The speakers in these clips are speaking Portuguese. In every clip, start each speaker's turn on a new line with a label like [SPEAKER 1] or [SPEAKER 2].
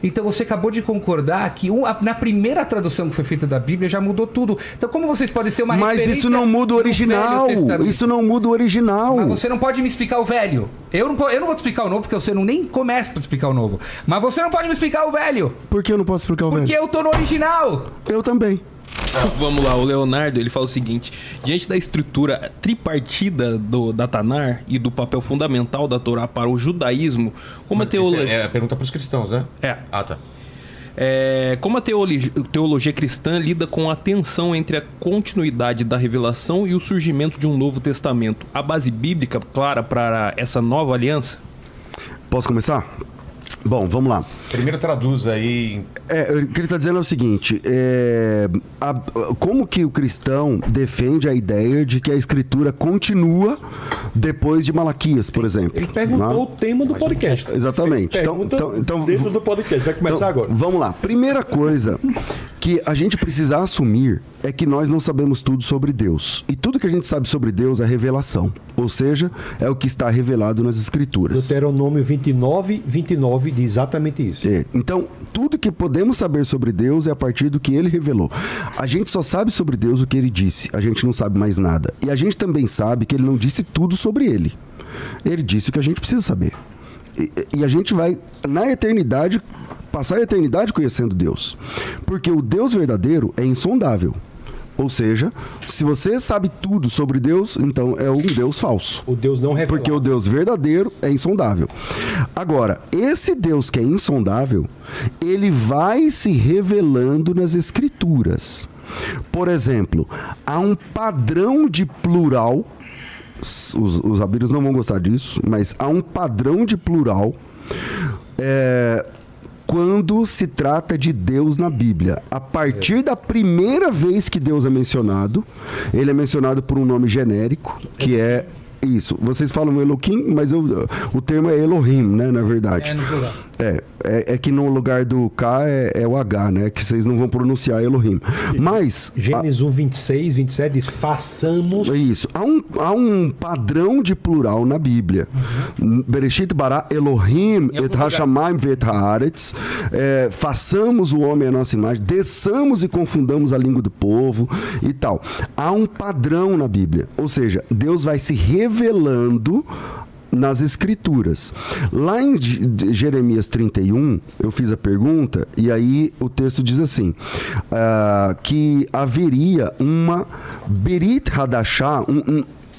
[SPEAKER 1] Então você acabou de concordar que na primeira tradução que foi feita da Bíblia já mudou tudo. Então como vocês podem ser uma referência...
[SPEAKER 2] Mas isso não muda o original. Isso não muda o original.
[SPEAKER 1] Mas você não pode me explicar o velho. Eu não vou te explicar o novo, porque você nem começa pra explicar o novo. Mas você não pode me explicar o velho.
[SPEAKER 2] Por que eu não posso explicar o velho?
[SPEAKER 1] Porque eu tô no original.
[SPEAKER 2] Eu também.
[SPEAKER 3] Vamos lá, o Leonardo, ele fala o seguinte: diante da estrutura tripartida da Tanar e do papel fundamental da Torá para o judaísmo, como a teologia...
[SPEAKER 4] É a pergunta para os cristãos, né?
[SPEAKER 3] É.
[SPEAKER 4] Ah, tá.
[SPEAKER 3] Como a teologia cristã lida com a tensão entre a continuidade da revelação e o surgimento de um Novo Testamento? A base bíblica clara para essa nova aliança?
[SPEAKER 2] Posso começar? Bom, vamos lá.
[SPEAKER 4] Primeiro traduz aí.
[SPEAKER 2] O que ele está dizendo é o seguinte: como que o cristão defende a ideia de que a escritura continua depois de Malaquias, por exemplo?
[SPEAKER 5] Ele perguntou o tema do podcast.
[SPEAKER 2] Exatamente.
[SPEAKER 5] Então, dentro do podcast, vai começar agora.
[SPEAKER 2] Vamos lá. Primeira coisa que a gente precisa assumir é que nós não sabemos tudo sobre Deus. E tudo que a gente sabe sobre Deus é revelação. Ou seja, é o que está revelado nas Escrituras.
[SPEAKER 5] Deuteronômio 29 diz exatamente isso.
[SPEAKER 2] Então, tudo que podemos saber sobre Deus é a partir do que Ele revelou. A gente só sabe sobre Deus o que Ele disse. A gente não sabe mais nada. E a gente também sabe que Ele não disse tudo sobre Ele. Ele disse o que a gente precisa saber. E a gente vai, na eternidade, passar a eternidade conhecendo Deus. Porque o Deus verdadeiro é insondável. Ou seja, se você sabe tudo sobre Deus, então é um Deus falso.
[SPEAKER 5] O Deus não revelado.
[SPEAKER 2] Porque o Deus verdadeiro é insondável. Agora, esse Deus que é insondável, ele vai se revelando nas Escrituras. Por exemplo, há um padrão de plural. Os rabinos não vão gostar disso, mas há um padrão de plural quando se trata de Deus na Bíblia. A partir da primeira vez que Deus é mencionado, ele é mencionado por um nome genérico, que é isso. Vocês falam Elohim, mas o termo é Elohim, né, na verdade.
[SPEAKER 1] No plural.
[SPEAKER 2] É que no lugar do K é o H, né? Que vocês não vão pronunciar Elohim. Mas...
[SPEAKER 5] Gênesis 1, 26, 27 diz, façamos...
[SPEAKER 2] Isso. Há um padrão de plural na Bíblia. Bereshit bara Elohim et hashamayim ve'et haaretz. Façamos o homem à nossa imagem, desçamos e confundamos a língua do povo e tal. Há um padrão na Bíblia. Ou seja, Deus vai se revelando nas Escrituras. Lá em Jeremias 31, eu fiz a pergunta, e aí o texto diz assim, que haveria uma Berit Hadashah,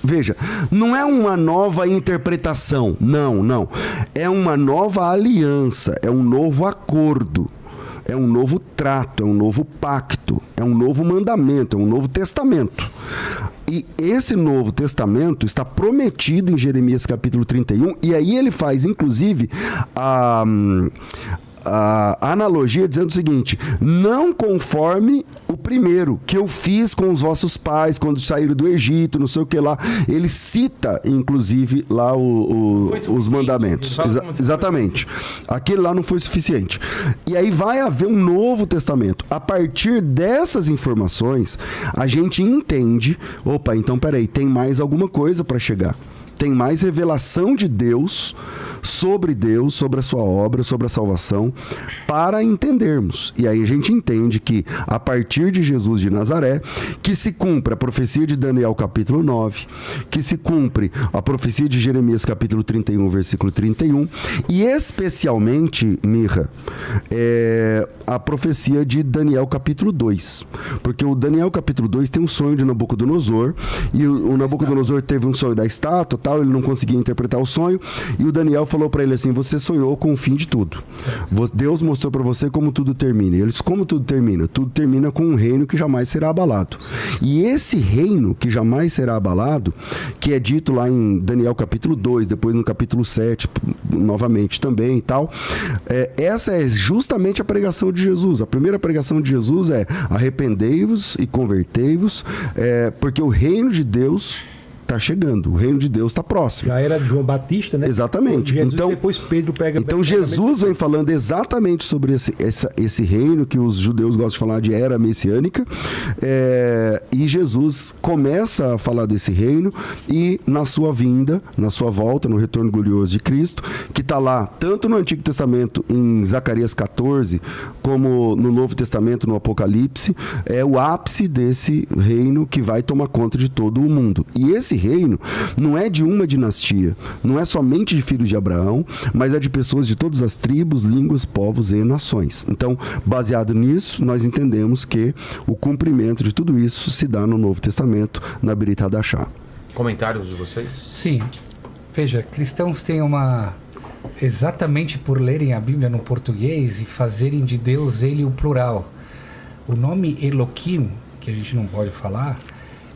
[SPEAKER 2] veja, não é uma nova interpretação, não. É uma nova aliança, é um novo acordo. É um novo trato, é um novo pacto, é um novo mandamento, é um novo testamento. E esse Novo Testamento está prometido em Jeremias capítulo 31, e aí ele faz, inclusive, a analogia dizendo o seguinte: não conforme o primeiro que eu fiz com os vossos pais quando saíram do Egito, não sei o que lá. Ele cita, inclusive, lá os mandamentos. Exatamente. Aquele lá não foi suficiente. E aí vai haver um Novo Testamento. A partir dessas informações, a gente entende, opa, então peraí, tem mais alguma coisa para chegar. Tem mais revelação de Deus, sobre a sua obra, sobre a salvação, para entendermos. E aí a gente entende que, a partir de Jesus de Nazaré, que se cumpre a profecia de Daniel capítulo 9, que se cumpre a profecia de Jeremias capítulo 31, versículo 31, e especialmente, Mirra, a profecia de Daniel capítulo 2. Porque o Daniel capítulo 2 tem um sonho de Nabucodonosor, e o Nabucodonosor teve um sonho da estátua, tal, ele não conseguia interpretar o sonho, e o Daniel falou para ele assim: você sonhou com o fim de tudo. Deus mostrou para você como tudo termina. E ele disse: como tudo termina? Tudo termina com um reino que jamais será abalado. E esse reino que jamais será abalado, que é dito lá em Daniel capítulo 2, depois no capítulo 7, novamente também e tal, essa é justamente a pregação de Jesus. A primeira pregação de Jesus é: arrependei-vos e convertei-vos, porque o reino de Deus está chegando, o reino de Deus está próximo.
[SPEAKER 5] Já era de João Batista, né?
[SPEAKER 2] Exatamente.
[SPEAKER 5] Jesus,
[SPEAKER 2] Então,
[SPEAKER 5] depois Pedro pega...
[SPEAKER 2] Então Jesus vem falando exatamente sobre esse reino que os judeus gostam de falar de era messiânica, e Jesus começa a falar desse reino e na sua vinda, na sua volta, no retorno glorioso de Cristo, que está lá tanto no Antigo Testamento, em Zacarias 14, como no Novo Testamento, no Apocalipse, é o ápice desse reino que vai tomar conta de todo o mundo. E esse reino não é de uma dinastia, não é somente de filhos de Abraão, mas é de pessoas de todas as tribos, línguas, povos e nações. Então, baseado nisso, nós entendemos que o cumprimento de tudo isso se dá no Novo Testamento, na Brit Hadashah.
[SPEAKER 4] Comentários de vocês?
[SPEAKER 1] Sim. Veja, cristãos têm uma... Exatamente por lerem a Bíblia no português e fazerem de Deus ele o plural. O nome Elohim, que a gente não pode falar...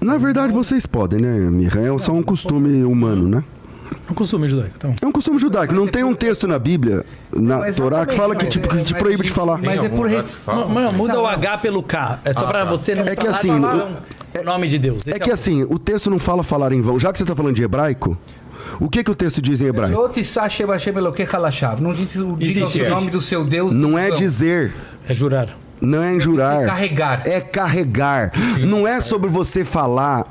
[SPEAKER 2] Na verdade, vocês podem, né, Mirra? É só um costume humano, né?
[SPEAKER 6] É um costume judaico, então.
[SPEAKER 2] É um costume judaico. Não tem um texto na Bíblia, na Torá, que fala que te proíbe de falar.
[SPEAKER 1] Mas é por
[SPEAKER 6] Mano, muda o H pelo K. É só pra você não
[SPEAKER 2] É que
[SPEAKER 6] falar
[SPEAKER 2] assim,
[SPEAKER 6] o nome de Deus.
[SPEAKER 2] É que assim, o texto não fala falar em vão. Já que você está falando de hebraico, o que o texto diz em hebraico?
[SPEAKER 1] Não diz diga o nome do seu Deus.
[SPEAKER 2] Não é dizer.
[SPEAKER 6] É jurar.
[SPEAKER 2] Não é jurar.
[SPEAKER 1] Carregar.
[SPEAKER 2] É carregar. Não é sobre você falar.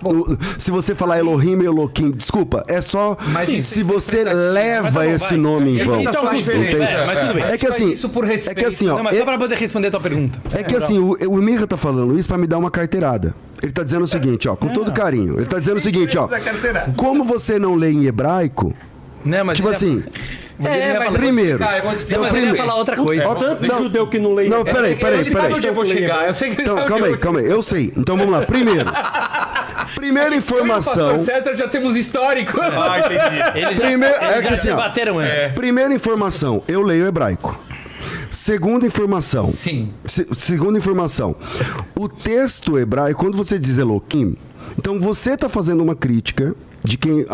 [SPEAKER 2] Se você falar Elohim e Elohim, desculpa, é só se você leva esse nome em vão.
[SPEAKER 6] Isso é um costume,
[SPEAKER 2] Entende?
[SPEAKER 6] mas tudo bem.
[SPEAKER 2] É que assim,
[SPEAKER 1] Isso por respeito.
[SPEAKER 2] é que assim, ó,
[SPEAKER 6] Não, mas só pra poder responder a tua pergunta.
[SPEAKER 2] é que assim, o Mirra tá falando isso pra me dar uma carteirada. Ele tá dizendo o seguinte, ó, com todo carinho. Ele tá dizendo o seguinte, ó. Como você não lê em hebraico,
[SPEAKER 6] Não, mas
[SPEAKER 2] tipo
[SPEAKER 6] ele
[SPEAKER 2] assim,
[SPEAKER 1] mas
[SPEAKER 2] primeiro.
[SPEAKER 1] eu vou explicar.
[SPEAKER 6] Não, mas ele ia falar outra coisa.
[SPEAKER 2] Ó,
[SPEAKER 5] Tanto
[SPEAKER 2] não,
[SPEAKER 5] judeu que não lê...
[SPEAKER 2] não, peraí.
[SPEAKER 1] Ele sabe onde eu vou chegar. Eu sei que ele
[SPEAKER 2] Então,
[SPEAKER 1] sabe onde
[SPEAKER 2] calma aí, eu sei. Então vamos lá. Primeira
[SPEAKER 1] Eu e o
[SPEAKER 2] informação.
[SPEAKER 1] pastor César já temos histórico.
[SPEAKER 4] Ah, entendi.
[SPEAKER 6] Eles já,
[SPEAKER 2] Primeiro-
[SPEAKER 6] eles
[SPEAKER 2] é que
[SPEAKER 6] já
[SPEAKER 2] assim, ó,
[SPEAKER 6] debateram antes.
[SPEAKER 2] Primeira informação, eu leio hebraico. Segunda informação.
[SPEAKER 1] Sim.
[SPEAKER 2] Segunda informação. O texto hebraico, quando você diz Elohim, então você está fazendo uma crítica de quem...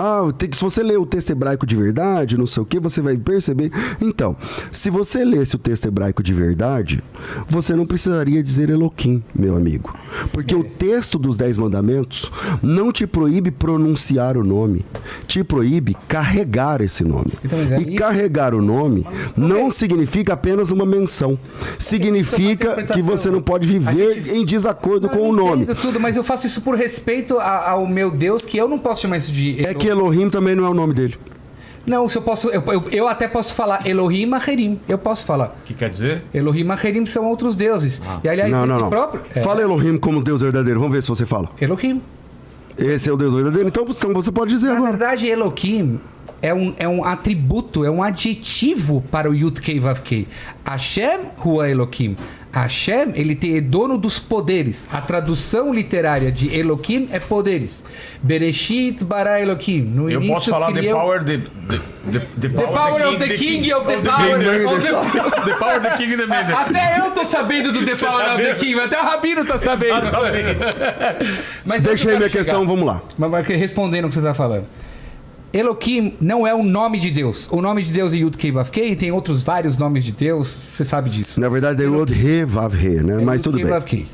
[SPEAKER 2] se você ler o texto hebraico de verdade, não sei o que, você vai perceber... Então, se você lesse o texto hebraico de verdade, você não precisaria dizer Elohim, meu amigo. Porque o texto dos 10 mandamentos não te proíbe pronunciar o nome. Te proíbe carregar esse nome.
[SPEAKER 1] Então, mas aí-
[SPEAKER 2] E carregar o nome não significa apenas uma menção. Significa que você não pode viver em desacordo com o nome.
[SPEAKER 1] Entendo tudo, mas eu faço isso por respeito ao meu Deus, que eu não posso chamar isso de
[SPEAKER 2] É que Elohim também não é o nome dele.
[SPEAKER 1] Não, se eu posso, eu até posso falar Elohim Acherim. Eu posso falar.
[SPEAKER 4] O que quer dizer?
[SPEAKER 1] Elohim Acherim são outros deuses. E aliás,
[SPEAKER 2] Não.
[SPEAKER 1] próprio...
[SPEAKER 2] Fala Elohim como Deus verdadeiro. Vamos ver se você fala.
[SPEAKER 1] Elohim.
[SPEAKER 2] Esse é o Deus verdadeiro? Então você pode dizer
[SPEAKER 1] Na
[SPEAKER 2] agora.
[SPEAKER 1] verdade, Elohim é um atributo, é um adjetivo para o Yud-Kei Vav-Kei. Hashem Hua Elohim. Hashem, ele é dono dos poderes. A tradução literária de Elohim é poderes. Bereshit bara Elohim. No
[SPEAKER 4] Eu
[SPEAKER 1] início
[SPEAKER 4] posso falar the
[SPEAKER 1] criou...
[SPEAKER 4] power the
[SPEAKER 1] power of the king of the power of the...
[SPEAKER 4] The power of the king in the man.
[SPEAKER 1] Até eu tô sabendo do The
[SPEAKER 4] Você
[SPEAKER 1] Power
[SPEAKER 4] tá
[SPEAKER 1] of the
[SPEAKER 4] vendo?
[SPEAKER 1] King, até o Rabino tá sabendo.
[SPEAKER 4] Exatamente.
[SPEAKER 1] Mas
[SPEAKER 2] Deixa
[SPEAKER 1] eu
[SPEAKER 2] aí minha
[SPEAKER 1] quero
[SPEAKER 2] questão,
[SPEAKER 1] chegar.
[SPEAKER 2] vamos lá.
[SPEAKER 1] Mas vai respondendo o que você tá falando. Elohim não é o nome de Deus. O nome de Deus é Yud-Kei Vav-Kei, e tem outros vários nomes de Deus, você sabe disso.
[SPEAKER 2] Na verdade é Yod He Vav He, né? Mas tudo bem.
[SPEAKER 1] Vav-Kei.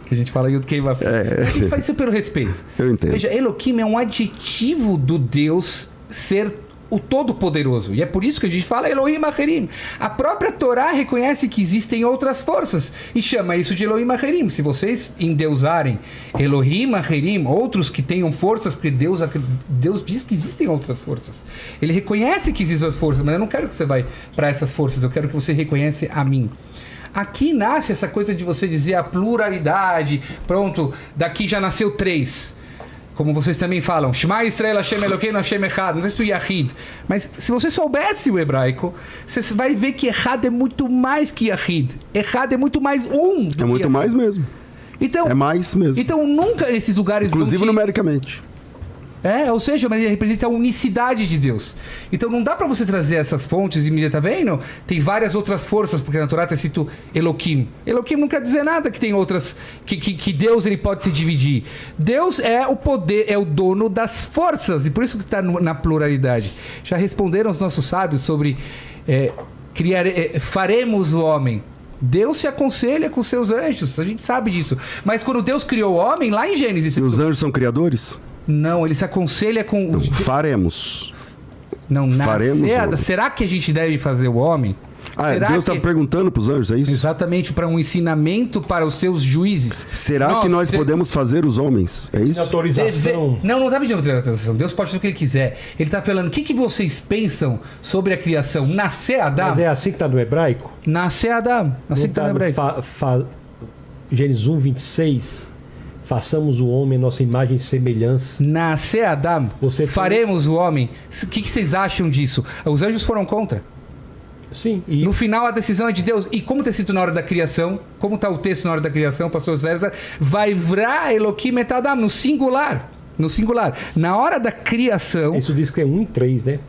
[SPEAKER 1] Que a gente fala Yud-Kei Vav-Kei. A gente faz isso pelo respeito.
[SPEAKER 2] Eu entendo.
[SPEAKER 1] Veja, Elohim é um adjetivo do Deus ser o Todo-Poderoso. E é por isso que a gente fala Elohim Acherim. A própria Torá reconhece que existem outras forças e chama isso de Elohim Acherim. Se vocês endeusarem Elohim Acherim, outros que tenham forças, porque Deus diz que existem outras forças. Ele reconhece que existem outras forças, mas eu não quero que você vá para essas forças, eu quero que você reconhece a mim. Aqui nasce essa coisa de você dizer a pluralidade. Pronto, daqui já nasceu 3. Como vocês também falam, Shema Yisrael Hashem Elokeinu Hashem Echad. Não sei se o Yahid. Mas se você soubesse o hebraico, você vai ver que Echad é muito mais que Yahid. Echad é muito mais um.
[SPEAKER 2] É muito mais mesmo.
[SPEAKER 1] Então,
[SPEAKER 2] É mais mesmo.
[SPEAKER 1] então nunca esses lugares
[SPEAKER 2] Inclusive
[SPEAKER 1] vão te...
[SPEAKER 2] numericamente.
[SPEAKER 1] Ou seja, mas ele representa a unicidade de Deus. Então não dá pra você trazer essas fontes e me tá vendo? Tem várias outras forças, porque na Torá está escrito Elohim. Elohim não quer dizer nada que tem outras, que Deus ele pode se dividir. Deus é o poder, é o dono das forças, e por isso que está na pluralidade. Já responderam os nossos sábios sobre faremos o homem. Deus se aconselha com seus anjos, a gente sabe disso. Mas quando Deus criou o homem, lá em Gênesis...
[SPEAKER 2] E os anjos são criadores?
[SPEAKER 1] Não, ele se aconselha com...
[SPEAKER 2] Então, faremos.
[SPEAKER 1] Não, na
[SPEAKER 2] faremos
[SPEAKER 1] seda.
[SPEAKER 2] homens.
[SPEAKER 1] Será que a gente deve fazer o homem?
[SPEAKER 2] Ah,
[SPEAKER 1] Será
[SPEAKER 2] Deus está
[SPEAKER 1] que-
[SPEAKER 2] perguntando para os anjos, é isso?
[SPEAKER 1] Exatamente, para um ensinamento para os seus juízes.
[SPEAKER 2] Será que nós podemos fazer os homens? É isso?
[SPEAKER 5] Autorização.
[SPEAKER 1] Não está pedindo autorização. Deus pode fazer o que ele quiser. Ele está falando, o que vocês pensam sobre a criação? Nascer Adão?
[SPEAKER 5] Mas é assim que está no hebraico?
[SPEAKER 1] Nascer Adão. Assim que está no hebraico.
[SPEAKER 5] Gênesis 1, 26. Façamos o homem a nossa imagem e semelhança.
[SPEAKER 1] Nascer Adão.
[SPEAKER 5] Você
[SPEAKER 1] Faremos o homem. O que vocês acham disso? Os anjos foram contra.
[SPEAKER 5] Sim. E
[SPEAKER 1] No final, a decisão é de Deus. E como está escrito na hora da criação, como está o texto na hora da criação, pastor César? Vaivra Elohim et Adam, no singular. No singular. Na hora da criação...
[SPEAKER 5] isso diz que é 1 e 3, né?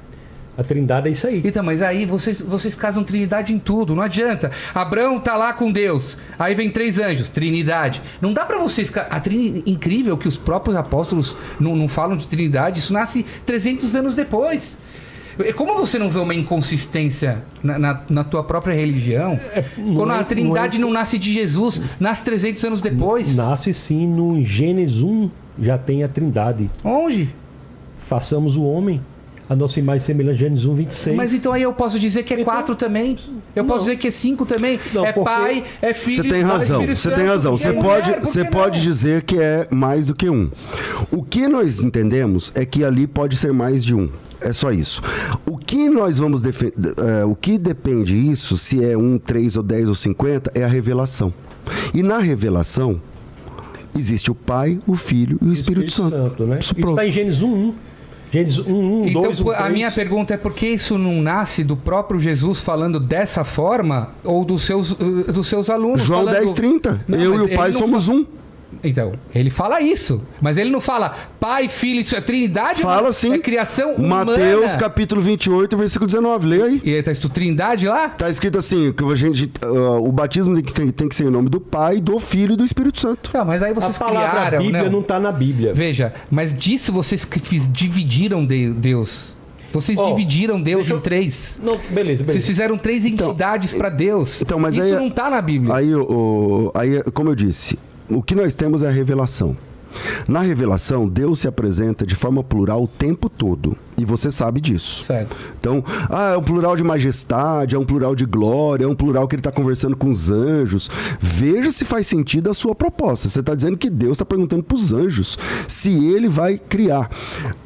[SPEAKER 5] A trindade é isso aí.
[SPEAKER 1] Então, mas aí vocês casam trindade em tudo, não adianta. Abraão tá lá com Deus, aí vem 3 anjos, trindade. Não dá pra vocês... Incrível que os próprios apóstolos não falam de trindade, isso nasce 300 anos depois. Como você não vê uma inconsistência na tua própria religião? Quando a trindade não nasce de Jesus, nasce 300 anos depois.
[SPEAKER 5] Nasce sim, no Gênesis 1 já tem a trindade.
[SPEAKER 1] Onde?
[SPEAKER 5] Façamos o homem a nossa imagem e semelhança, Gênesis 1, 26.
[SPEAKER 1] Mas então aí eu posso dizer que é 4 também. Eu posso dizer que é 5 também.
[SPEAKER 5] Não,
[SPEAKER 1] é
[SPEAKER 5] porque-
[SPEAKER 1] Pai, é Filho...
[SPEAKER 2] Você tem
[SPEAKER 1] é
[SPEAKER 2] razão,
[SPEAKER 1] Espírito
[SPEAKER 2] você
[SPEAKER 1] Santo,
[SPEAKER 2] tem razão.
[SPEAKER 1] e é
[SPEAKER 2] Você
[SPEAKER 1] mulher,
[SPEAKER 2] pode,
[SPEAKER 1] por
[SPEAKER 2] você
[SPEAKER 1] que
[SPEAKER 2] pode
[SPEAKER 1] não?
[SPEAKER 2] dizer que é mais do que um. O que nós entendemos é que ali pode ser mais de um. É só isso. O que nós vamos o que depende isso, se é 1, 3 ou 10 ou 50, é a revelação. E na revelação existe o Pai, o Filho e o Espírito Santo.
[SPEAKER 5] né?
[SPEAKER 2] Isso
[SPEAKER 5] Isso
[SPEAKER 2] pronto.
[SPEAKER 5] está em Gênesis 1, 1. Gênesis 1, 1,
[SPEAKER 1] Então,
[SPEAKER 5] 2, 1, 3.
[SPEAKER 1] a minha pergunta é por que isso não nasce do próprio Jesus falando dessa forma ou dos seus alunos?
[SPEAKER 2] João
[SPEAKER 1] falando...
[SPEAKER 2] 10:30.
[SPEAKER 1] Não,
[SPEAKER 2] Eu
[SPEAKER 1] mas
[SPEAKER 2] e o
[SPEAKER 1] ele
[SPEAKER 2] Pai
[SPEAKER 1] não
[SPEAKER 2] somos um.
[SPEAKER 1] Então, ele fala isso, mas ele não fala Pai, Filho, isso é Trindade,
[SPEAKER 2] Fala sim.
[SPEAKER 1] é criação humana.
[SPEAKER 2] Mateus capítulo 28, versículo 19. Leia aí.
[SPEAKER 1] E está escrito Trindade lá?
[SPEAKER 2] Tá escrito assim, que o batismo tem que ser em nome do Pai, do Filho e do Espírito Santo.
[SPEAKER 1] Não, mas aí
[SPEAKER 5] A
[SPEAKER 1] vocês
[SPEAKER 5] palavra
[SPEAKER 1] criaram,
[SPEAKER 5] Bíblia
[SPEAKER 1] não.
[SPEAKER 5] não está na Bíblia.
[SPEAKER 1] Veja, mas disso vocês dividiram Deus. Vocês
[SPEAKER 5] Ó,
[SPEAKER 1] dividiram Deus
[SPEAKER 5] deixa eu-
[SPEAKER 1] em 3.
[SPEAKER 5] Não, beleza.
[SPEAKER 1] Vocês fizeram 3 entidades para Deus.
[SPEAKER 2] então, mas
[SPEAKER 1] isso
[SPEAKER 2] aí-
[SPEAKER 1] não está na Bíblia.
[SPEAKER 2] Aí, como eu disse, o que nós temos é a revelação. Na revelação, Deus se apresenta de forma plural o tempo todo. E você sabe disso.
[SPEAKER 1] Certo.
[SPEAKER 2] Então, é um plural de majestade, é um plural de glória, é um plural que ele está conversando com os anjos. Veja se faz sentido a sua proposta. Você está dizendo que Deus está perguntando para os anjos se ele vai criar.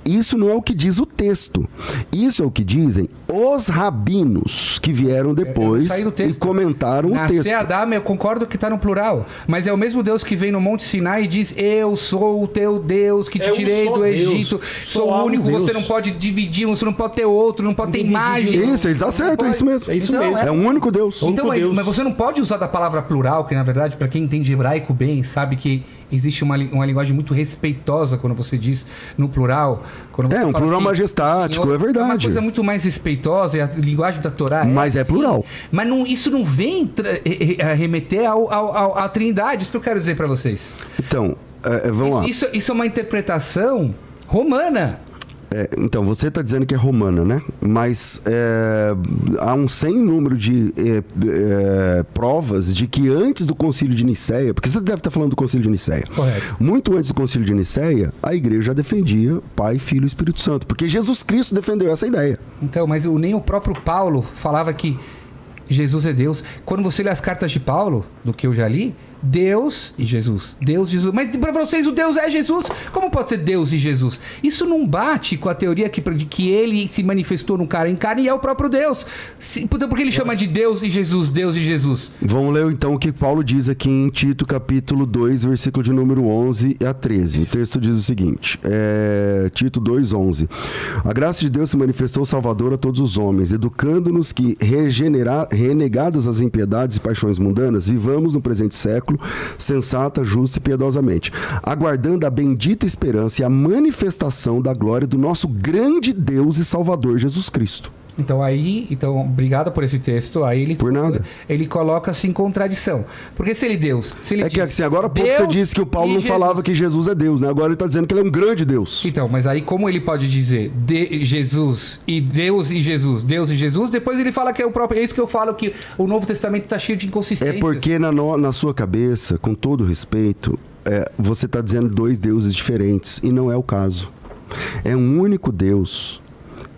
[SPEAKER 2] Isso não é o que diz o texto. Isso é o que dizem os rabinos que vieram depois
[SPEAKER 1] saí do
[SPEAKER 2] e
[SPEAKER 1] texto.
[SPEAKER 2] comentaram o texto.
[SPEAKER 1] Nascer Adão, eu concordo que está no plural. Mas é o mesmo Deus que vem no Monte Sinai e diz: Eu sou o teu Deus que te
[SPEAKER 5] Eu
[SPEAKER 1] tirei
[SPEAKER 5] sou
[SPEAKER 1] do
[SPEAKER 5] Deus.
[SPEAKER 1] Egito.
[SPEAKER 5] Sou
[SPEAKER 1] Sou o
[SPEAKER 5] um
[SPEAKER 1] único,
[SPEAKER 5] Deus.
[SPEAKER 1] você não pode dividir, você não pode ter outro, não pode ter imagem.
[SPEAKER 2] Isso, ele está certo, é isso mesmo.
[SPEAKER 5] É isso
[SPEAKER 1] Então,
[SPEAKER 5] mesmo.
[SPEAKER 2] É um único Deus.
[SPEAKER 1] Então,
[SPEAKER 5] único Deus.
[SPEAKER 1] mas você não pode usar da palavra plural, que na verdade, para quem entende hebraico bem, sabe que existe uma linguagem muito respeitosa quando você diz no plural. Quando você
[SPEAKER 2] Um
[SPEAKER 1] fala
[SPEAKER 2] plural majestático, é verdade.
[SPEAKER 1] É uma coisa muito mais respeitosa, e a linguagem da Torá
[SPEAKER 2] Mas é
[SPEAKER 1] assim.
[SPEAKER 2] plural.
[SPEAKER 1] Mas isso não vem remeter à Trindade, isso que eu quero dizer para vocês.
[SPEAKER 2] Então, vamos lá.
[SPEAKER 1] Isso é uma interpretação romana.
[SPEAKER 2] Então, você está dizendo que é romana, né? Mas há um sem número de provas de que antes do Concílio de Nicéia, porque você deve estar falando do Concílio de Nicéia.
[SPEAKER 1] Correto.
[SPEAKER 2] Muito antes do Concílio de Nicéia, a igreja já defendia Pai, Filho e Espírito Santo, porque Jesus Cristo defendeu essa ideia.
[SPEAKER 1] Então, mas nem o próprio Paulo falava que Jesus é Deus. Quando você lê as cartas de Paulo, do que eu já li, Deus e Jesus. Deus e Jesus. Mas para vocês o Deus é Jesus. Como pode ser Deus e Jesus? Isso não bate com a teoria que ele se manifestou no cara em carne e é o próprio Deus. Então por que ele chama de Deus e Jesus, Deus e Jesus?
[SPEAKER 2] Vamos ler então o que Paulo diz aqui em Tito, capítulo 2, versículo de número 11 a 13. O texto diz o seguinte, Tito 2, 11. A graça de Deus se manifestou salvadora a todos os homens, educando-nos que, renegadas as impiedades e paixões mundanas, vivamos no presente século sensata, justa e piedosamente, aguardando a bendita esperança e a manifestação da glória do nosso grande Deus e Salvador Jesus Cristo.
[SPEAKER 1] Então obrigado por esse texto. Aí ele
[SPEAKER 2] Por nada.
[SPEAKER 1] Ele coloca-se em contradição. Porque se ele Deus, se ele
[SPEAKER 2] É que
[SPEAKER 1] diz,
[SPEAKER 2] assim, agora há pouco você
[SPEAKER 1] Deus
[SPEAKER 2] disse que o Paulo
[SPEAKER 1] e
[SPEAKER 2] não
[SPEAKER 1] Jesus.
[SPEAKER 2] falava que Jesus é Deus, né? Agora ele está dizendo que ele é um grande Deus.
[SPEAKER 1] Então, mas aí como ele pode dizer Jesus e Deus e Jesus, depois ele fala que é o próprio... É isso que eu falo, que o Novo Testamento está cheio de inconsistências.
[SPEAKER 2] É porque na sua cabeça, com todo respeito, você está dizendo 2 deuses diferentes, e não é o caso. É um único Deus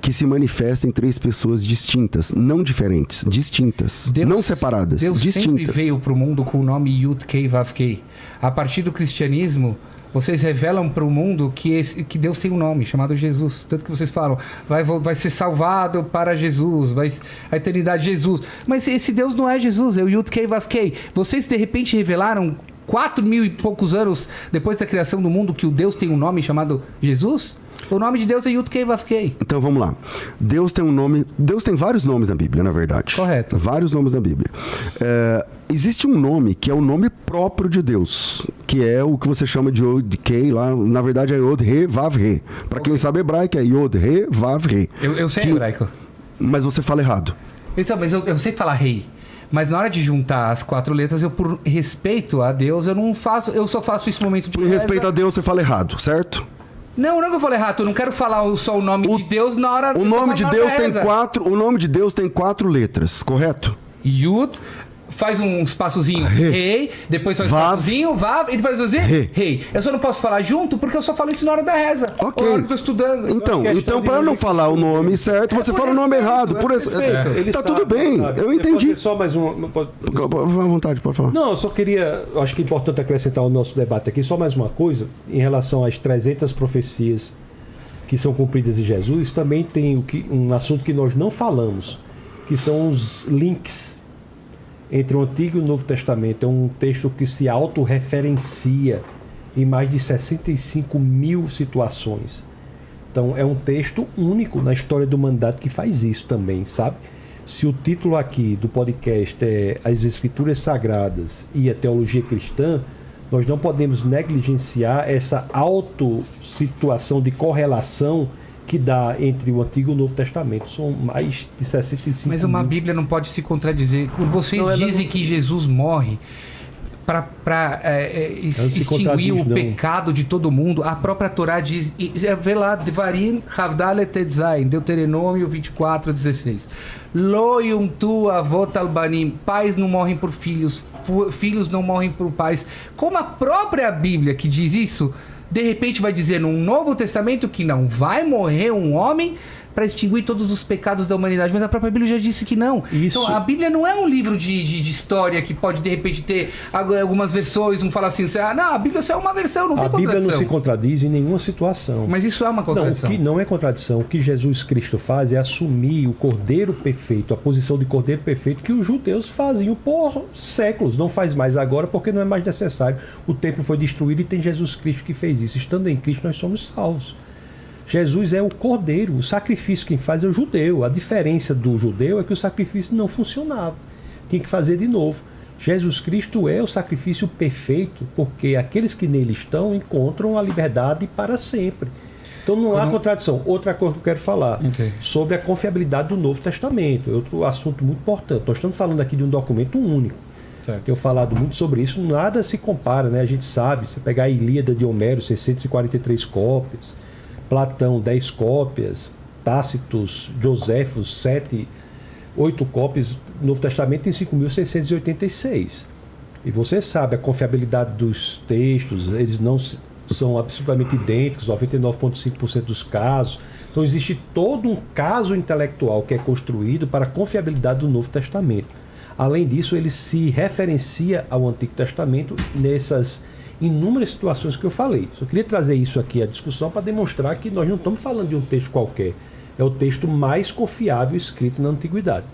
[SPEAKER 2] que se manifesta em 3 pessoas distintas, não diferentes, distintas, não separadas,
[SPEAKER 1] Deus
[SPEAKER 2] distintas.
[SPEAKER 1] sempre veio para o mundo com o nome Yud-Kei Vav-Kei. A partir do cristianismo, vocês revelam para o mundo que Deus tem um nome chamado Jesus. Tanto que vocês falam, vai ser salvado para Jesus, a eternidade Jesus. Mas esse Deus não é Jesus, é o Yud-Kei Vav-Kei. Vocês de repente revelaram 4.000 e poucos anos depois da criação do mundo que o Deus tem um nome chamado Jesus? O nome de Deus é Yud-Kei Vav-Kei.
[SPEAKER 2] Então vamos lá. Deus tem um nome. Deus tem vários nomes na Bíblia, na verdade.
[SPEAKER 1] Correto.
[SPEAKER 2] Vários nomes na Bíblia. Existe um nome que é o nome próprio de Deus, que é o que você chama de Yod-Kei, lá, na verdade é Yod-Re, Vav-Re. Para quem sabe hebraico, é Yod-Re, Vav-Re.
[SPEAKER 1] Eu sei hebraico.
[SPEAKER 2] Mas você fala errado.
[SPEAKER 1] Então, mas eu sei falar rei. Mas na hora de juntar as 4 letras, eu, por respeito a Deus, eu não faço. Eu só faço isso no momento de
[SPEAKER 2] Por respeito a Deus, você fala errado, certo?
[SPEAKER 1] Não é que eu falei errado. Eu não quero falar só o nome de Deus na hora.
[SPEAKER 2] O nome de Deus tem 4. O nome de Deus tem 4 letras, correto?
[SPEAKER 1] Yud. Faz um espaçozinho rei, depois faz um espaçozinho, vav, e depois faz rei. Eu só não posso falar junto porque eu só falo isso na hora da reza.
[SPEAKER 2] Ok.
[SPEAKER 1] Ou na hora que eu tô estudando.
[SPEAKER 2] Então para não falar o nome certo, você fala o nome errado. Tá tudo bem, eu entendi.
[SPEAKER 5] Só mais um.
[SPEAKER 2] À vontade, pode falar.
[SPEAKER 5] Não, eu só queria. Acho que é importante acrescentar ao nosso debate aqui só mais uma coisa. Em relação às 300 profecias que são cumpridas em Jesus, também tem um assunto que nós não falamos, que são os links entre o Antigo e o Novo Testamento. É um texto que se autorreferencia em mais de 65.000 situações. Então é um texto único na história da humanidade que faz isso também, sabe? Se o título aqui do podcast é As Escrituras Sagradas e a Teologia Cristã, nós não podemos negligenciar essa autossituação de correlação que dá entre o Antigo e o Novo Testamento. São mais de 65
[SPEAKER 1] Mas uma Bíblia não pode se contradizer. Vocês dizem que Jesus morre para extinguir o pecado de todo mundo. A própria Torá diz, vê lá, Devarim Havdalet Tetzai, Deuteronômio 24:16. Lo yumtu avot albanim, pais não morrem por filhos, filhos não morrem por pais. Como a própria Bíblia que diz isso, de repente vai dizer num Novo Testamento que não vai morrer um homem para extinguir todos os pecados da humanidade. Mas a própria Bíblia já disse que não.
[SPEAKER 5] Isso.
[SPEAKER 1] Então a Bíblia não é um livro de história que pode de repente ter algumas versões, um fala assim, não, a Bíblia só é uma versão, não tem contradição.
[SPEAKER 5] A Bíblia não se contradiz em nenhuma situação.
[SPEAKER 1] Mas isso é uma contradição.
[SPEAKER 5] Não, o que não é contradição. O que Jesus Cristo faz é assumir o Cordeiro perfeito, a posição de Cordeiro perfeito que os judeus faziam por séculos. Não faz mais agora porque não é mais necessário. O templo foi destruído e tem Jesus Cristo que fez isso. Estando em Cristo, nós somos salvos. Jesus é o Cordeiro, o sacrifício quem faz é o judeu. A diferença do judeu é que o sacrifício não funcionava. Tinha que fazer de novo. Jesus Cristo é o sacrifício perfeito, porque aqueles que nele estão encontram a liberdade para sempre. Então não há contradição. Outra coisa que eu quero falar sobre a confiabilidade do Novo Testamento. Outro assunto muito importante. Nós estamos falando aqui de um documento único. Certo. Tenho falado muito sobre isso. Nada se compara, né? A gente sabe. Você pegar a Ilíada de Homero, 643 cópias. Platão, 10 cópias, Tácitos, Joséfos, 8 cópias, Novo Testamento tem 5.686. E você sabe, a confiabilidade dos textos, eles não são absolutamente idênticos, 99,5% dos casos. Então existe todo um caso intelectual que é construído para a confiabilidade do Novo Testamento. Além disso, ele se referencia ao Antigo Testamento nessas inúmeras situações que eu falei. Só queria trazer isso aqui à discussão para demonstrar que nós não estamos falando de um texto qualquer. É o texto mais confiável escrito na Antiguidade.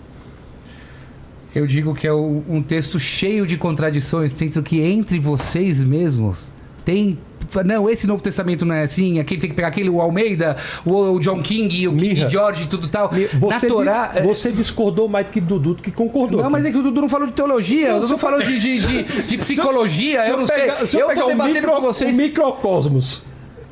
[SPEAKER 1] Eu digo que é um texto cheio de contradições, tanto que entre vocês mesmos tem... Não, esse Novo Testamento não é assim, aqui tem que pegar aquele, o Almeida, o John King, o King George e tudo tal. Na Torá...
[SPEAKER 5] Você discordou mais do que Dudu, do que concordou.
[SPEAKER 1] Não, mas é que o Dudu não falou de teologia, o Dudu falou de psicologia, eu não sei. Eu estou debatendo com vocês...
[SPEAKER 5] O microcosmos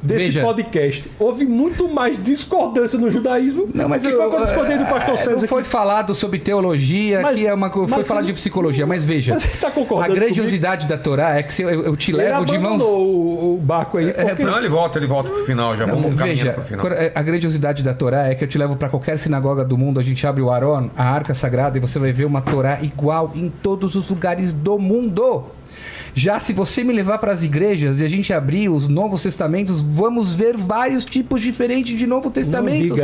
[SPEAKER 5] desse podcast. Houve muito mais discordância no judaísmo.
[SPEAKER 1] Não, mas
[SPEAKER 5] que foi quando eu discordei do pastor César.
[SPEAKER 1] Não foi falado sobre teologia, que é foi falado de psicologia. Mas veja, a grandiosidade da Torá é que eu te levo de mãos...
[SPEAKER 5] o barco aí.
[SPEAKER 4] Não, ele volta pro final já. Vamos caminhando pro final.
[SPEAKER 1] A grandiosidade da Torá é que eu te levo para qualquer sinagoga do mundo, a gente abre o Aron, a Arca Sagrada, e você vai ver uma Torá igual em todos os lugares do mundo. Já se você me levar para as igrejas e a gente abrir os Novos Testamentos, vamos ver vários tipos diferentes de Novo Testamento.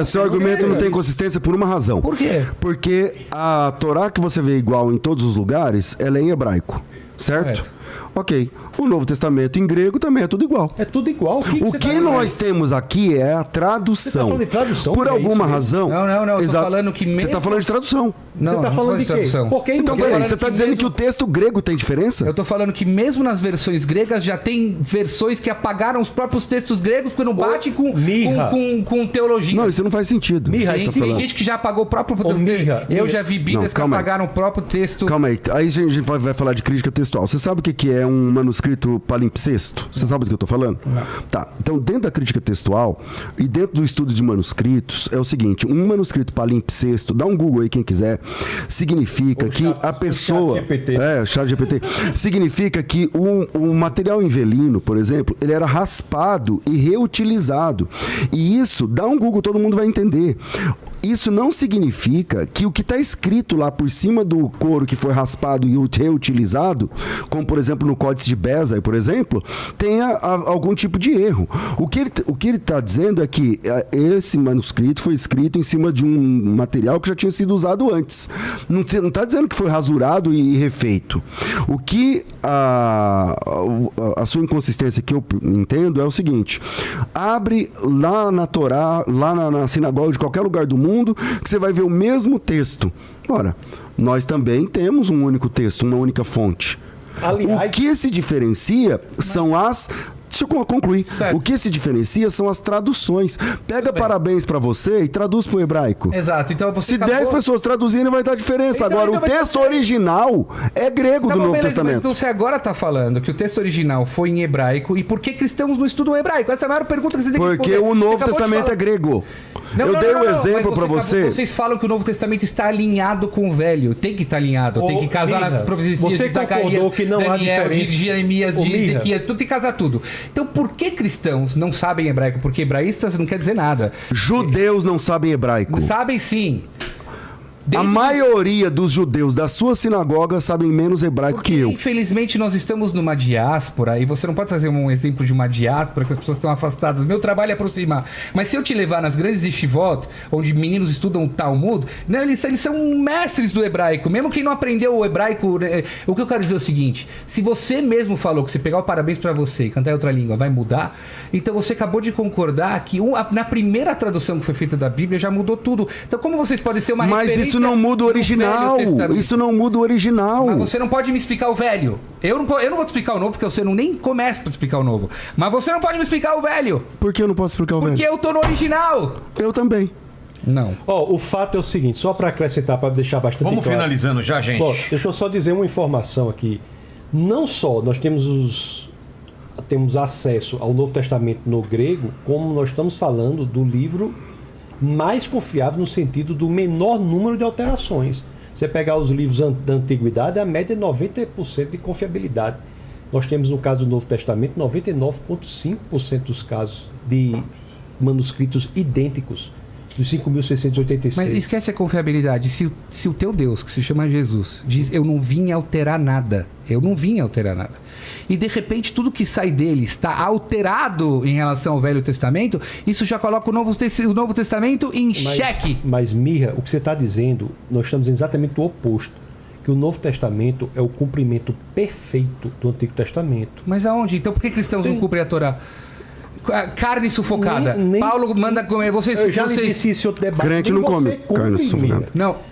[SPEAKER 2] Seu argumento não tem consistência por uma razão.
[SPEAKER 1] Por quê?
[SPEAKER 2] Porque a Torá que você vê igual em todos os lugares, ela é em hebraico, certo?
[SPEAKER 1] Correto.
[SPEAKER 2] Ok. O Novo Testamento em grego também é tudo igual.
[SPEAKER 5] É tudo igual.
[SPEAKER 2] O que nós temos aqui é a tradução.
[SPEAKER 5] Você tá falando de tradução?
[SPEAKER 2] Por alguma razão.
[SPEAKER 1] Não. Eu tô falando que mesmo...
[SPEAKER 2] Você está falando de tradução.
[SPEAKER 1] Não,
[SPEAKER 5] Você tá
[SPEAKER 1] não
[SPEAKER 5] falando
[SPEAKER 1] tô
[SPEAKER 5] de quê?
[SPEAKER 1] tradução.
[SPEAKER 5] Porque
[SPEAKER 2] Então, peraí, você está dizendo que o texto grego tem diferença?
[SPEAKER 1] Eu tô falando que mesmo nas versões gregas já tem versões que apagaram os próprios textos gregos quando bate com teologia.
[SPEAKER 2] Não, isso não faz sentido.
[SPEAKER 5] Mirra,
[SPEAKER 1] Sim, tem gente que já apagou o próprio Eu já vi Bíblias que apagaram o próprio texto.
[SPEAKER 2] Calma aí a gente vai falar de crítica textual. Você sabe o que é um manuscrito palimpsesto? Você sabe do que eu tô falando?
[SPEAKER 1] Não.
[SPEAKER 2] Tá, então dentro da crítica textual e dentro do estudo de manuscritos, é o seguinte, um manuscrito palimpsesto, dá um Google aí quem quiser, significa que a pessoa... ChatGPT. Significa que o material em velino, por exemplo, ele era raspado e reutilizado. E isso, dá um Google, todo mundo vai entender. Isso não significa que o que está escrito lá por cima do couro que foi raspado e reutilizado, como por exemplo no Códice de Bezae, por exemplo, tenha algum tipo de erro. O que ele está dizendo é que esse manuscrito foi escrito em cima de um material que já tinha sido usado antes. Não está dizendo que foi rasurado e refeito. O que a sua inconsistência que eu entendo é o seguinte: abre lá na Torá, lá na sinagoga de qualquer lugar do mundo, que você vai ver o mesmo texto. Ora, nós também temos um único texto, uma única fonte.
[SPEAKER 5] Aliás,
[SPEAKER 2] o que se diferencia são as... Deixa eu concluir.
[SPEAKER 1] Certo.
[SPEAKER 2] O que se diferencia são as traduções. Pega parabéns pra você e traduz pro hebraico.
[SPEAKER 1] Exato. Então você
[SPEAKER 2] Se 10 pessoas traduzirem, vai dar diferença. Agora, o texto original é grego do Novo Testamento.
[SPEAKER 1] Mas você agora tá falando que o texto original foi em hebraico, e por que cristãos não estudam hebraico? Essa é a maior pergunta que você tem que responder.
[SPEAKER 2] Porque o Novo Testamento é grego. Eu dei um exemplo pra você.
[SPEAKER 1] Vocês falam que o Novo Testamento está alinhado com o Velho. Tem que estar alinhado. Tem que casar nas profecias de Zacarias,
[SPEAKER 5] que não
[SPEAKER 1] Daniel,
[SPEAKER 5] há
[SPEAKER 1] de Jeremias, de Ezequias. Tudo tem que casar tudo. Então, por que cristãos não sabem hebraico? Porque hebraístas não quer dizer nada.
[SPEAKER 2] Judeus não sabem hebraico.
[SPEAKER 1] Sabem sim.
[SPEAKER 2] A maioria dos judeus da sua sinagoga sabem menos hebraico que eu.
[SPEAKER 1] Infelizmente, nós estamos numa diáspora, e você não pode trazer um exemplo de uma diáspora que as pessoas estão afastadas. Meu trabalho é aproximar. Mas se eu te levar nas grandes yeshivot, onde meninos estudam o Talmud, né, eles são mestres do hebraico. Mesmo quem não aprendeu o hebraico... Né, o que eu quero dizer é o seguinte: se você mesmo falou que se pegar o parabéns pra você e cantar em outra língua vai mudar, então você acabou de concordar que na primeira tradução que foi feita da Bíblia já mudou tudo. Então como vocês podem ser uma referência...
[SPEAKER 2] Isso não muda o original. Isso não muda o original.
[SPEAKER 1] Mas você não pode me explicar o velho. Eu não vou te explicar o novo, porque você nem começa pra explicar o novo. Mas você não pode me explicar o velho.
[SPEAKER 2] Por que eu não posso explicar o velho?
[SPEAKER 1] Porque eu tô no original.
[SPEAKER 2] Eu também.
[SPEAKER 1] Não.
[SPEAKER 5] O fato é o seguinte, só para acrescentar, para deixar bastante
[SPEAKER 4] Vamos
[SPEAKER 5] claro.
[SPEAKER 4] finalizando já, gente.
[SPEAKER 5] Deixa eu só dizer uma informação aqui. Não só nós temos acesso ao Novo Testamento no grego, como nós estamos falando do livro mais confiável no sentido do menor número de alterações. Você pegar os livros da Antiguidade, a média é 90% de confiabilidade. Nós temos, no caso do Novo Testamento, 99,5% dos casos de manuscritos idênticos, dos 5.686.
[SPEAKER 1] Mas esquece a confiabilidade. Se o teu Deus, que se chama Jesus, diz: eu não vim alterar nada. Eu não vim alterar nada. E de repente tudo que sai dele está alterado em relação ao Velho Testamento, isso já coloca o Novo Testamento em xeque.
[SPEAKER 5] Mas, Mirra, o que você está dizendo, nós estamos exatamente o oposto. Que o Novo Testamento é o cumprimento perfeito do Antigo Testamento.
[SPEAKER 1] Mas aonde? Então por que cristãos não cumprem a Torá? Carne sufocada. Paulo manda comer.
[SPEAKER 5] Eu já lhe disse isso em outro debate.
[SPEAKER 2] Crente não come carne sufocada.
[SPEAKER 1] Não.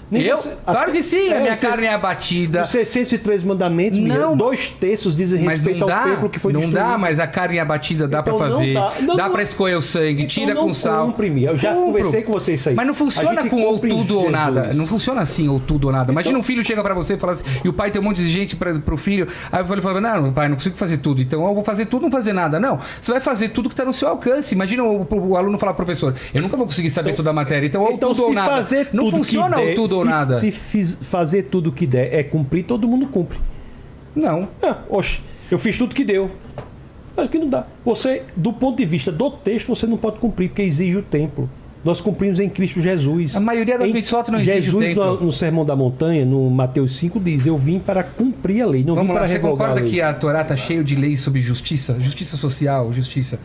[SPEAKER 1] Claro que sim, a minha carne é abatida.
[SPEAKER 5] Os 603 mandamentos,
[SPEAKER 1] não,
[SPEAKER 5] 2/3 dizem respeito ao templo que foi destruído.
[SPEAKER 1] Não dá, mas a carne é abatida, dá pra fazer. Dá pra escolher o sangue,
[SPEAKER 5] então
[SPEAKER 1] tira com sal.
[SPEAKER 5] Eu já conversei com vocês isso aí.
[SPEAKER 1] Mas não funciona com ou tudo ou nada. Não funciona assim, ou tudo ou nada. Imagina um filho chega pra você e fala assim, e o pai tem um monte de gente pro filho. Aí o filho fala: não, pai, não consigo fazer tudo. Então eu vou fazer tudo, não fazer nada. Não, você vai fazer tudo que tá no seu alcance. Imagina o aluno falar: professor, eu nunca vou conseguir saber toda a matéria. Então ou tudo ou nada. Não funciona ou tudo ou nada.
[SPEAKER 5] Se fazer tudo que der é cumprir, todo mundo cumpre.
[SPEAKER 1] Não.
[SPEAKER 5] Eu fiz tudo que deu. Mas que não dá. Você, do ponto de vista do texto, você não pode cumprir, porque exige o templo. Nós cumprimos em Cristo Jesus.
[SPEAKER 1] A maioria das mitzvot não exige o
[SPEAKER 5] Jesus,
[SPEAKER 1] templo.
[SPEAKER 5] no Sermão da Montanha, no Mateus 5, diz: eu vim para cumprir a lei, não
[SPEAKER 1] Vamos
[SPEAKER 5] vim
[SPEAKER 1] lá,
[SPEAKER 5] para
[SPEAKER 1] você
[SPEAKER 5] revogar a
[SPEAKER 1] concorda
[SPEAKER 5] lei.
[SPEAKER 1] que a Torá está cheia de leis sobre justiça? Justiça social, justiça.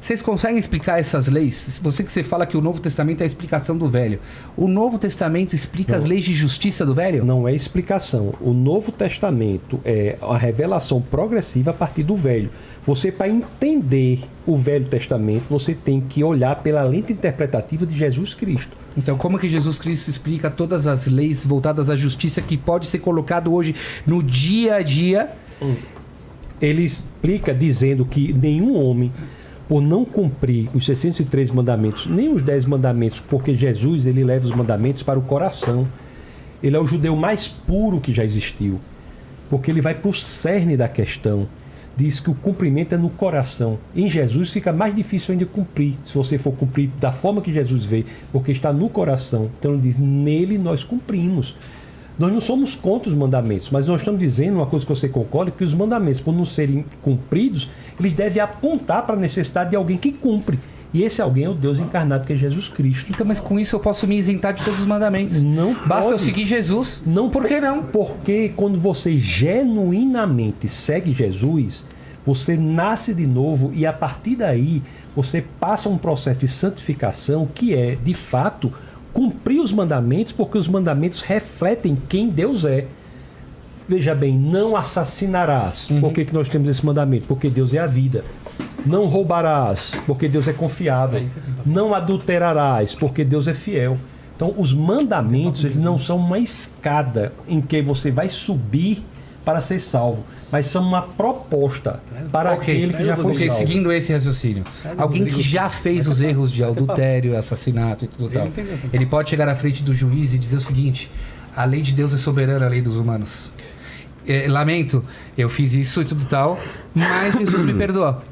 [SPEAKER 1] Vocês conseguem explicar essas leis? Você fala que o Novo Testamento é a explicação do Velho. O Novo Testamento explica as leis de justiça do Velho?
[SPEAKER 5] Não é explicação. O Novo Testamento é a revelação progressiva a partir do Velho. Você, para entender o Velho Testamento, você tem que olhar pela lente interpretativa de Jesus Cristo.
[SPEAKER 1] Então, como que Jesus Cristo explica todas as leis voltadas à justiça que pode ser colocado hoje no dia a dia?
[SPEAKER 5] Ele explica dizendo que nenhum homem, por não cumprir os 603 mandamentos, nem os 10 mandamentos, porque Jesus ele leva os mandamentos para o coração. Ele é o judeu mais puro que já existiu, porque ele vai para o cerne da questão. Diz que o cumprimento é no coração. Em Jesus fica mais difícil ainda cumprir, se você for cumprir da forma que Jesus vê, porque está no coração. Então ele diz, nele nós cumprimos. Nós não somos contra os mandamentos, mas nós estamos dizendo uma coisa que você concorda, que os mandamentos, por não serem cumpridos, eles devem apontar para a necessidade de alguém que cumpre. E esse alguém é o Deus encarnado, que é Jesus Cristo.
[SPEAKER 1] Então, mas com isso eu posso me isentar de todos os mandamentos.
[SPEAKER 5] Não
[SPEAKER 1] Basta eu
[SPEAKER 5] pode.
[SPEAKER 1] seguir Jesus.
[SPEAKER 5] Não,
[SPEAKER 1] Por que não?
[SPEAKER 5] Porque quando você genuinamente segue Jesus, você nasce de novo e a partir daí você passa um processo de santificação que é, de fato, cumprir os mandamentos, porque os mandamentos refletem quem Deus é. Veja bem, não assassinarás. Por que nós temos esse mandamento? Porque Deus é a vida. Não roubarás, porque Deus é confiável. Não adulterarás, porque Deus é fiel. Então, os mandamentos, eles não são uma escada em que você vai subir para ser salvo, mas são uma proposta para aquele que já foi salvo.
[SPEAKER 1] Seguindo esse raciocínio, alguém que já fez os erros de adultério, assassinato e tudo tal, ele pode chegar à frente do juiz e dizer o seguinte: a lei de Deus é soberana, a lei dos humanos. Lamento, eu fiz isso e tudo tal, mas Jesus me perdoa.